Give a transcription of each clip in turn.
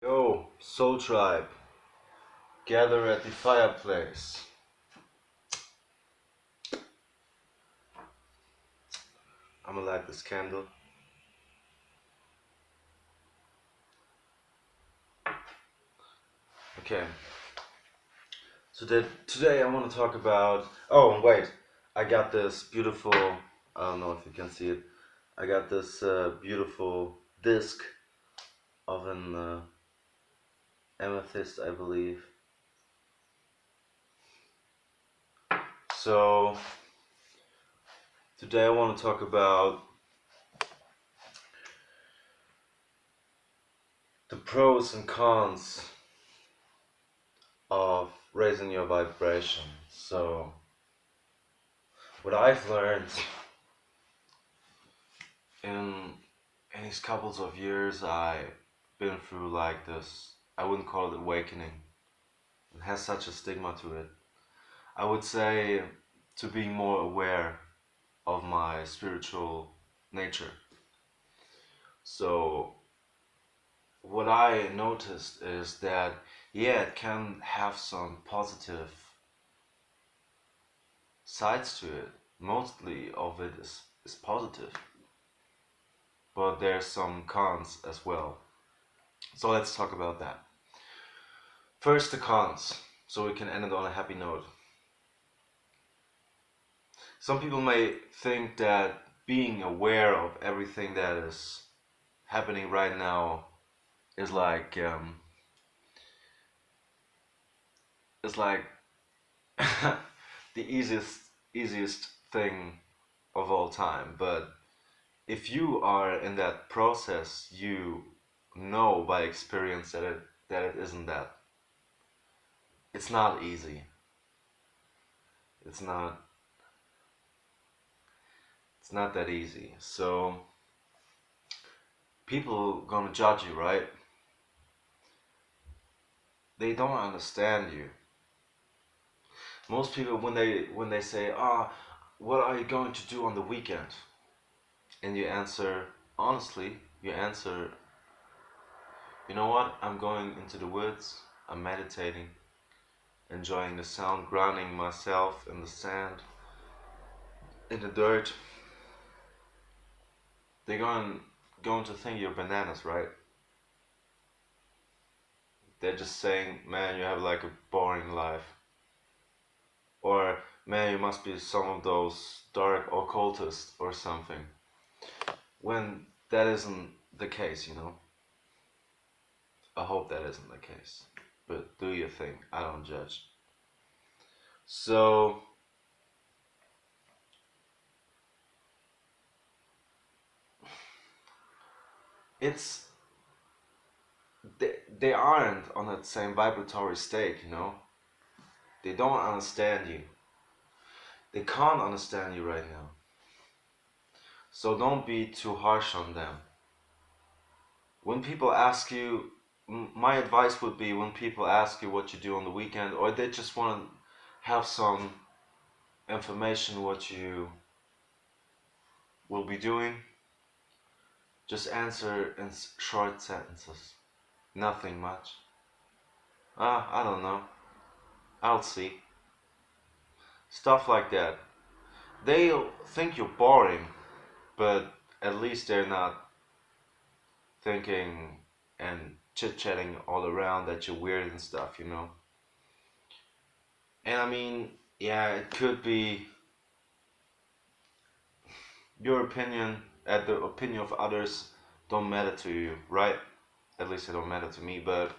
Yo, Soultribe, gather at the fireplace. I'm gonna light this candle. Okay, so today I want to talk about. Oh, wait, I got this beautiful. I don't know if you can see it. I got this beautiful disc of an amethyst, I believe. So today I want to talk about the pros and cons of raising your vibration. So what I've learned in these couples of years, I've been through like this. I wouldn't call it awakening. It has such a stigma to it. I would say to be more aware of my spiritual nature. So what I noticed is that yeah, it can have some positive sides to it. Mostly of it is positive, but there's some cons as well. So let's talk about that. First, the cons, so we can end it on a happy note. Some people may think that being aware of everything that is happening right now is like is like the easiest thing of all time. But if you are in that process, you know by experience that it isn't that. It's not easy. It's not it's not that easy. So people gonna judge you, right? They don't understand you. Most people when they say, what are you going to do on the weekend? And you answer honestly, you answer, you know what? I'm going into the woods. I'm meditating, enjoying the sound, grounding myself in the sand, in the dirt. They're going to think you're bananas, right? They're just saying, man, you have like a boring life. Or, man, you must be some of those dark occultists or something. When that isn't the case, you know. I hope that isn't the case. But do your thing. I don't judge. So it's they aren't on that same vibratory state, you know. They don't understand you. They can't understand you right now. So don't be too harsh on them. When people ask you, my advice would be when people ask you what you do on the weekend, or they just want to have some information what you will be doing, just answer in short sentences. Nothing much. I don't know. I'll see. Stuff like that. They'll think you're boring, but at least they're not thinking and chit-chatting all around that you're weird and stuff, you know? And I mean, yeah, it could be your opinion, the opinion of others don't matter to you, right? At least it don't matter to me, but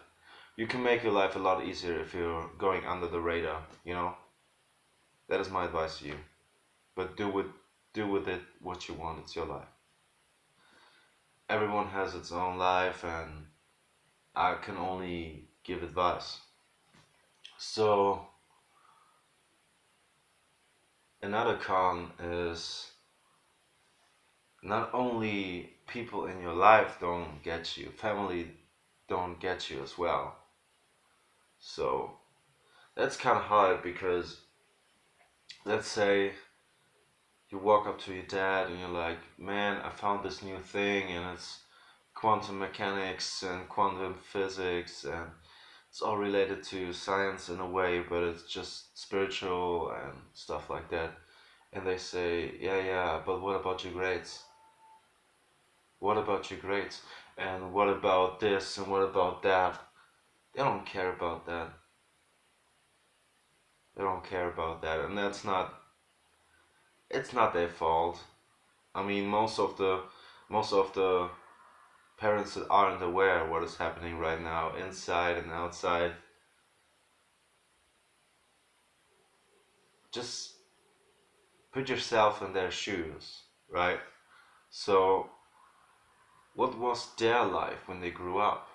you can make your life a lot easier if you're going under the radar, you know? That is my advice to you. But do with it what you want. It's your life. Everyone has its own life, and I can only give advice. So another con is not only people in your life don't get you, family don't get you as well. So that's kind of hard because let's say you walk up to your dad and you're like, man, I found this new thing and it's quantum mechanics and quantum physics, and it's all related to science in a way, but it's just spiritual and stuff like that. And they say, yeah, but what about your grades? What about your grades? And what about this and what about that? They don't care about that. They don't care about that, and it's not their fault. I mean, most of the parents that aren't aware of what is happening right now, inside and outside, just put yourself in their shoes, right? So, what was their life when they grew up?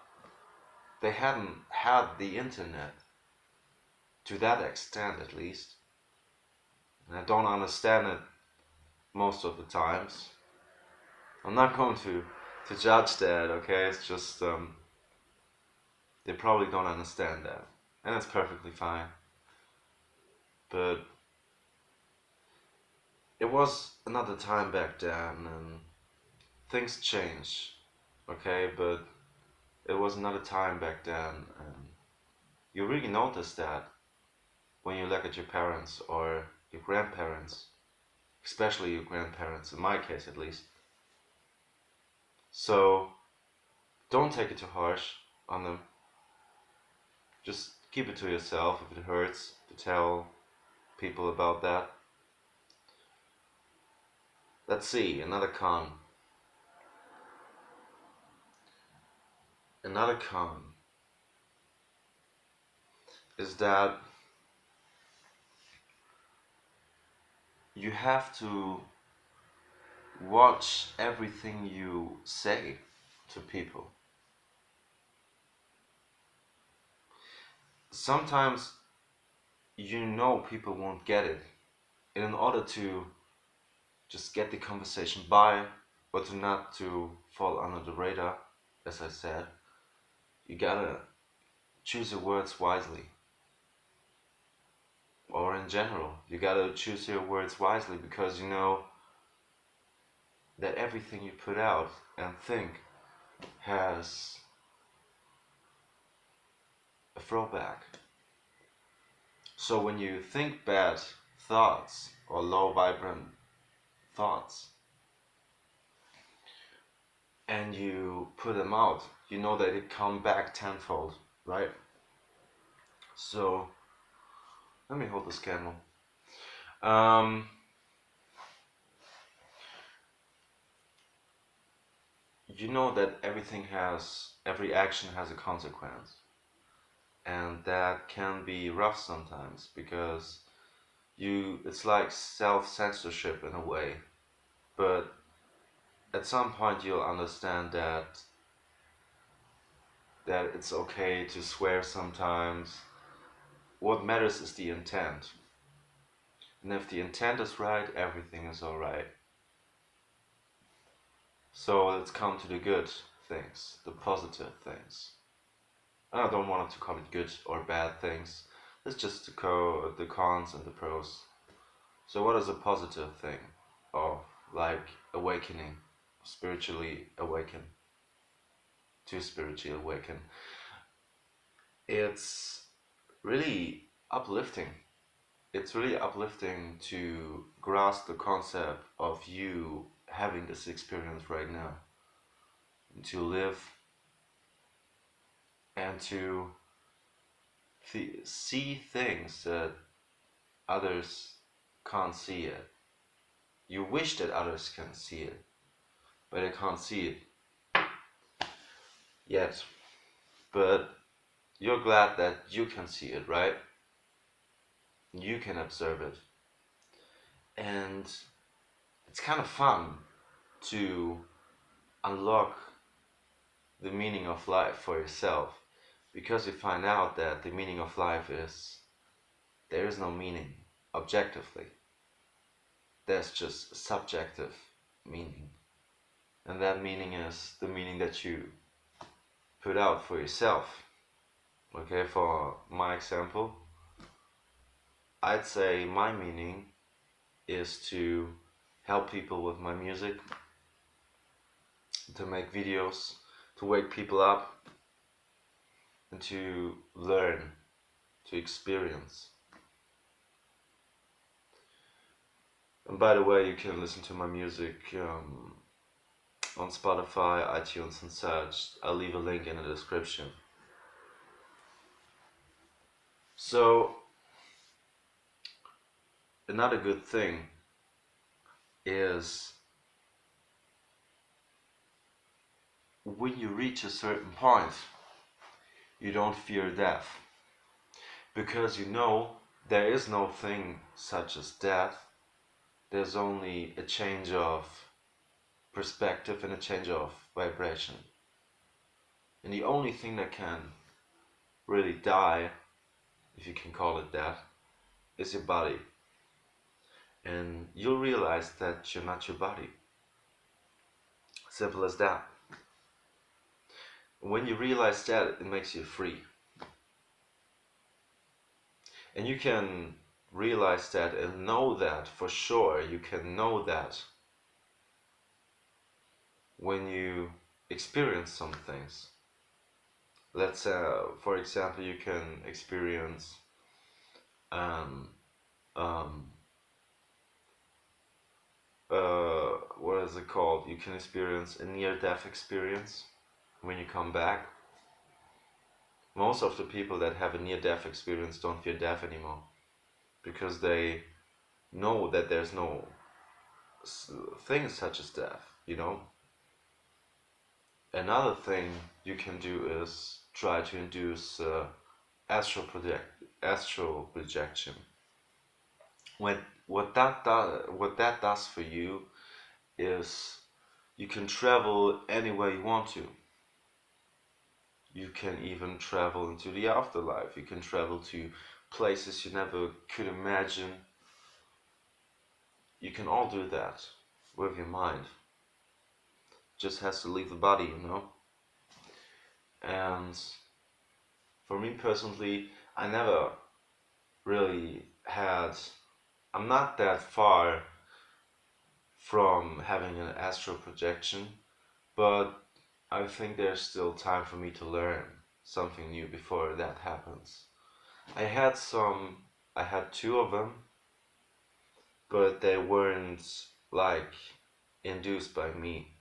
They hadn't had the internet to that extent, at least. And I don't understand it most of the times. I'm not going to judge that, okay? It's just they probably don't understand that, and that's perfectly fine. But it was another time back then, and things change, okay? But it was another time back then, and you really notice that when you look at your parents or your grandparents, especially your grandparents, in my case at least. So don't take it too harsh on them. Just keep it to yourself if it hurts to tell people about that. Let's see, another con. Another con is that you have to watch everything you say to people. Sometimes you know people won't get it, and in order to just get the conversation by, or to not to fall under the radar, as I said, you gotta choose your words wisely. Or in general, you gotta choose your words wisely because you know that everything you put out and think has a throwback. So when you think bad thoughts or low vibrant thoughts and you put them out, you know that it come back tenfold, right? So let me hold this candle. Um, you know that every action has a consequence, and that can be rough sometimes because it's like self-censorship in a way, but at some point you'll understand that it's okay to swear sometimes. What matters is the intent. And if the intent is right, everything is alright. So let's come to the good things, the positive things. I don't want to call it good or bad things. It's just the cons and the pros. So what is a positive thing? Oh, like awakening, spiritually awaken, to spiritually awaken. It's really uplifting. It's really uplifting to grasp the concept of you having this experience right now, to live and to see things that others can't see it. You wish that others can see it, but they can't see it yet. But you're glad that you can see it, right? You can observe it. And it's kind of fun to unlock the meaning of life for yourself because you find out that the meaning of life is there is no meaning objectively. There's just subjective meaning. And that meaning is the meaning that you put out for yourself. Okay, for my example, I'd say my meaning is to help people with my music, to make videos, to wake people up, and to learn, to experience. And by the way, you can listen to my music on Spotify, iTunes, and such. I'll leave a link in the description. So, another good thing is when you reach a certain point, you don't fear death. Because you know there is no thing such as death. There's only a change of perspective and a change of vibration. And the only thing that can really die, if you can call it that, is your body. And you'll realize that you're not your body. Simple as that. When you realize that, it makes you free. And you can realize that and know that for sure. You can know that when you experience some things. Let's say, for example, you can experience um, um, what is it called? You can experience a near-death experience when you come back. Most of the people that have a near-death experience don't fear death anymore because they know that there's no thing such as death, you know? Another thing you can do is try to induce astral projection. What what that does for you is you can travel anywhere you want to. You can even travel into the afterlife. You can travel to places you never could imagine. You can all do that with your mind. Just has to leave the body, you know? And for me personally, I never really had, I'm not that far from having an astral projection, but I think there's still time for me to learn something new before that happens. I had some, I had two of them, but they weren't like induced by me.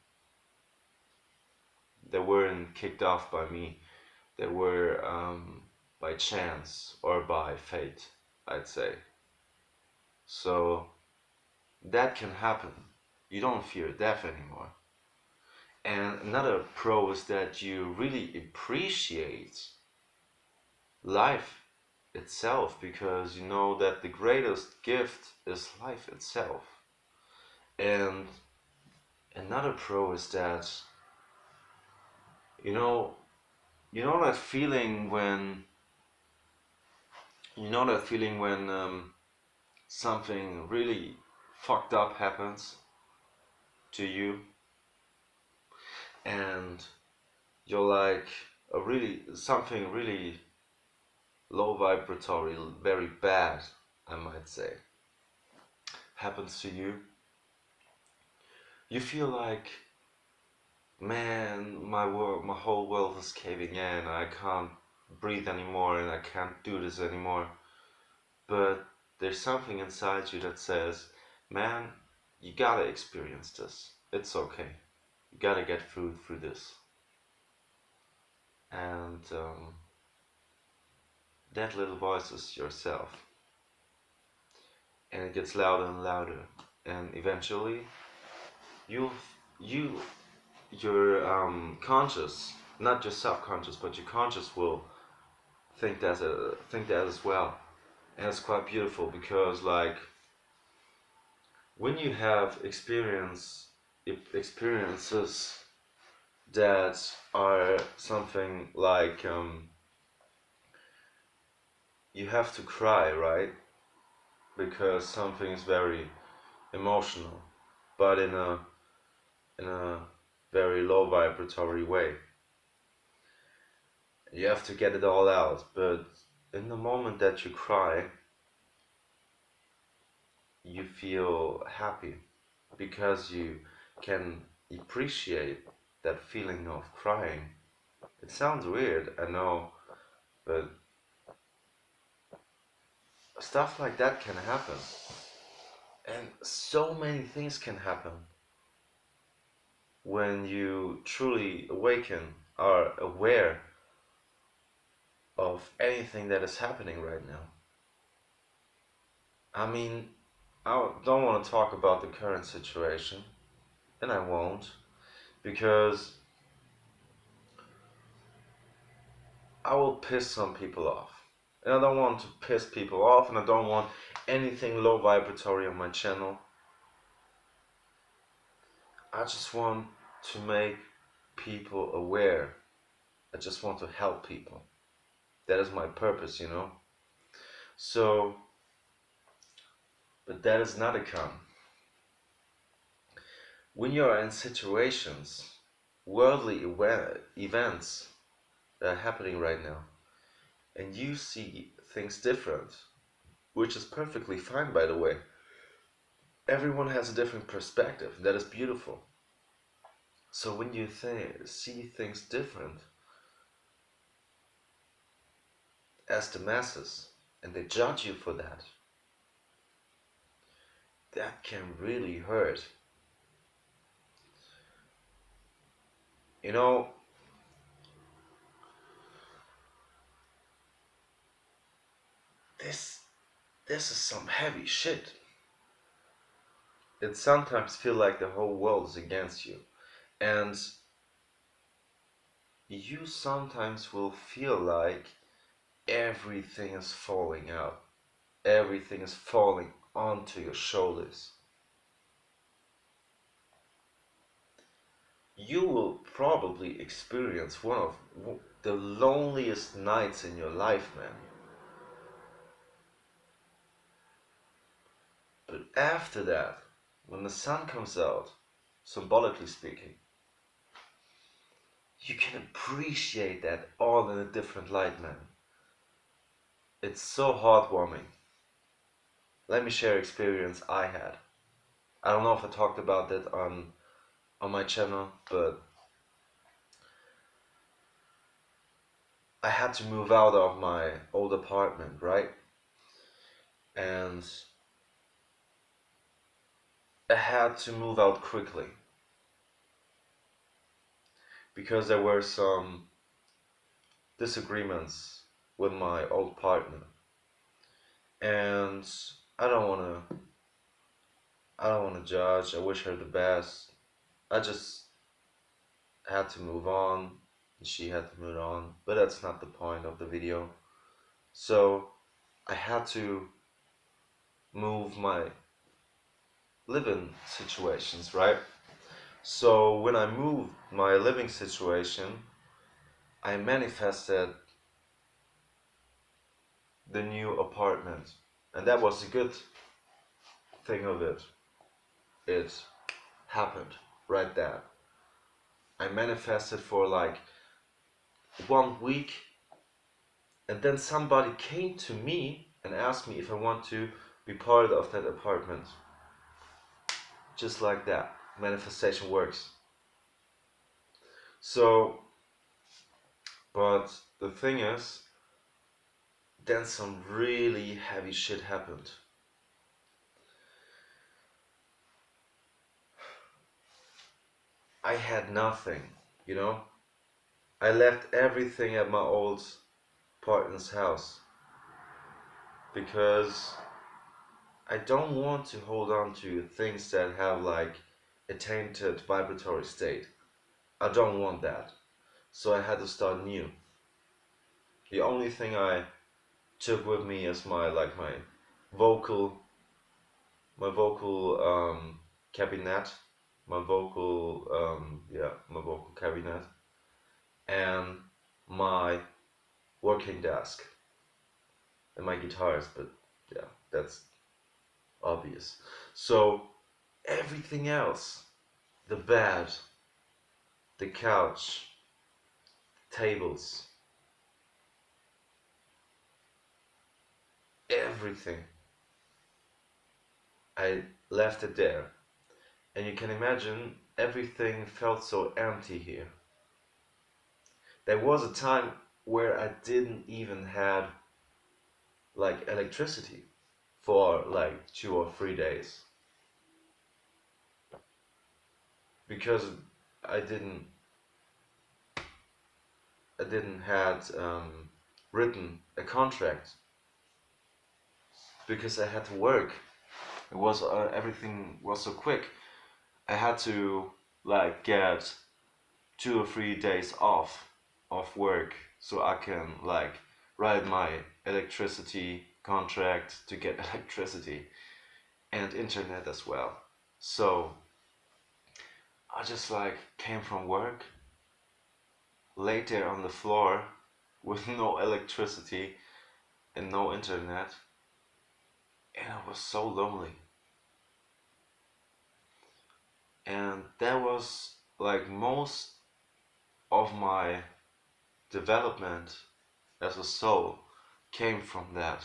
They weren't kicked off by me. They were by chance or by fate, I'd say. So that can happen. You don't fear death anymore. And another pro is that you really appreciate life itself because you know that the greatest gift is life itself. And another pro is that you know that feeling when something really fucked up happens to you and you're like a really something really low vibratory, very bad, I might say, happens to you. You feel like, man, my whole world is caving in. I can't breathe anymore, and I can't do this anymore. But there's something inside you that says, man, you gotta experience this. It's okay. You gotta get through this. And that little voice is yourself. And it gets louder and louder. And eventually, you you your conscious, not just subconscious, but your conscious will think that as well, and it's quite beautiful because like when you have experiences that are something like you have to cry, right? Because something is very emotional, but in a very low vibratory way. You have to get it all out, but in the moment that you cry, you feel happy because you can appreciate that feeling of crying. It sounds weird, I know, but stuff like that can happen. And so many things can happen when you truly awaken, are aware of anything that is happening right now. I mean, I don't want to talk about the current situation, and I won't, because I will piss some people off. And I don't want to piss people off, and I don't want anything low vibratory on my channel. I just want to make people aware. I just want to help people. That is my purpose, you know? So, but that is not a con. When you're in situations, worldly events that are happening right now, and you see things different, which is perfectly fine, by the way. Everyone has a different perspective. That is beautiful. So when you see things different as the masses, and they judge you for that, that can really hurt. You know, this this is some heavy shit. It sometimes feels like the whole world is against you, and you sometimes will feel like everything is falling out. Everything is falling onto your shoulders. You will probably experience one of the loneliest nights in your life, man. But after that, when the sun comes out, symbolically speaking, you can appreciate that all in a different light, man. It's so heartwarming. Let me share experience I had. I don't know if I talked about that on my channel, but I had to move out of my old apartment, right? And I had to move out quickly because there were some disagreements with my old partner, and I don't want to I don't want to judge. I wish her the best. I just had to move on, and she had to move on, but that's not the point of the video. So I had to move my living situations, right? So when I moved my living situation, I manifested the new apartment, and that was the good thing of it. It happened right there. I manifested for like 1 week, and then somebody came to me and asked me if I want to be part of that apartment. Just like that, manifestation works. So, but the thing is, then some really heavy shit happened. I had nothing, you know? I left everything at my old partner's house because I don't want to hold on to things that have like a tainted vibratory state. I don't want that. So I had to start new. The only thing I took with me is my vocal my vocal cabinet, my vocal cabinet, and my working desk and my guitars, but yeah, that's obvious. So everything else, the bed, the couch, tables, everything, I left it there. And you can imagine everything felt so empty here. There was a time where I didn't even have like electricity for like 2 or 3 days because I didn't I didn't had written a contract because I had to work. It was everything was so quick. I had to like get 2 or 3 days off of work so I can like write my electricity contract to get electricity and internet as well. So I just like came from work, laid there on the floor with no electricity and no internet, and I was so lonely. And that was like most of my development as a soul came from that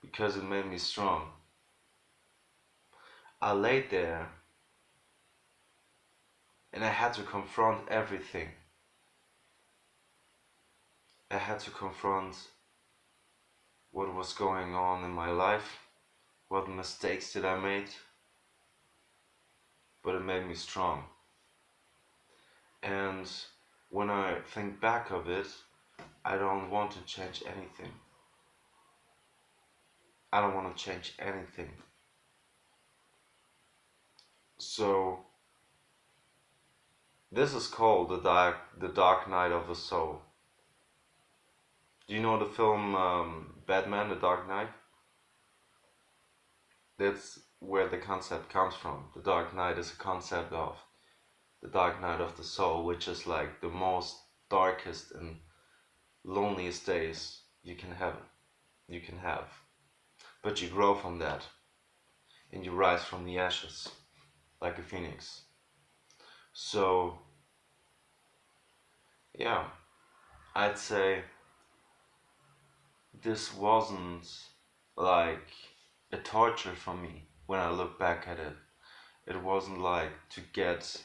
because it made me strong. I laid there and I had to confront everything. I had to confront what was going on in my life, what mistakes did I make, but it made me strong. And when I think back of it, I don't want to change anything. I don't want to change anything. So this is called the Dark Night of the Soul. Do you know the film Batman: The Dark Knight? That's where the concept comes from. The Dark Knight is a concept of the dark night of the soul, which is like the most darkest and loneliest days you can have. But you grow from that and you rise from the ashes like a phoenix. So yeah, I'd say this wasn't like a torture for me when I look back at it. It wasn't like to get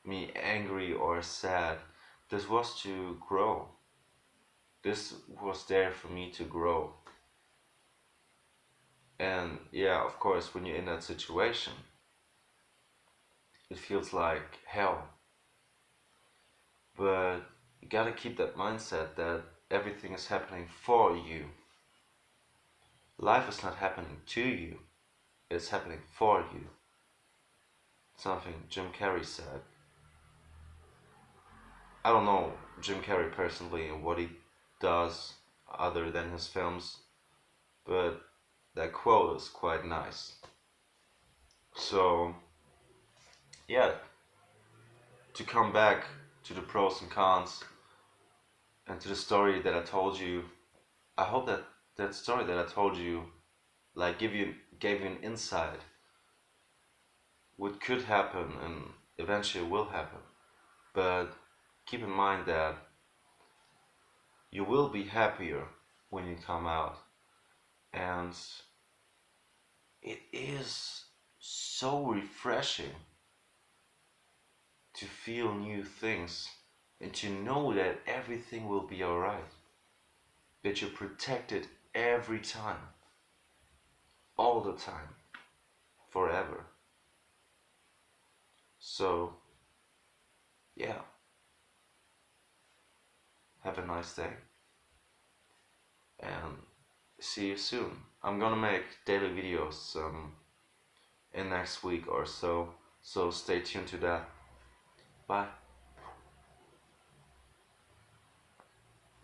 me angry or sad. This was to grow. This was there for me to grow. And yeah, of course, when you're in that situation, it feels like hell. But you gotta keep that mindset that everything is happening for you. Life is not happening to you, it's happening for you. Something Jim Carrey said. I don't know Jim Carrey personally and what he does other than his films, but that quote is quite nice. So, yeah, to come back to the pros and cons and to the story that I told you, I hope that that story that I told you like gave you an insight what could happen and eventually will happen. But keep in mind that you will be happier when you come out, and it is so refreshing to feel new things and to know that everything will be alright, that you're protected every time, all the time, forever. So, yeah, have a nice day and see you soon. I'm gonna make daily videos in next week or so, so stay tuned to that. Bye.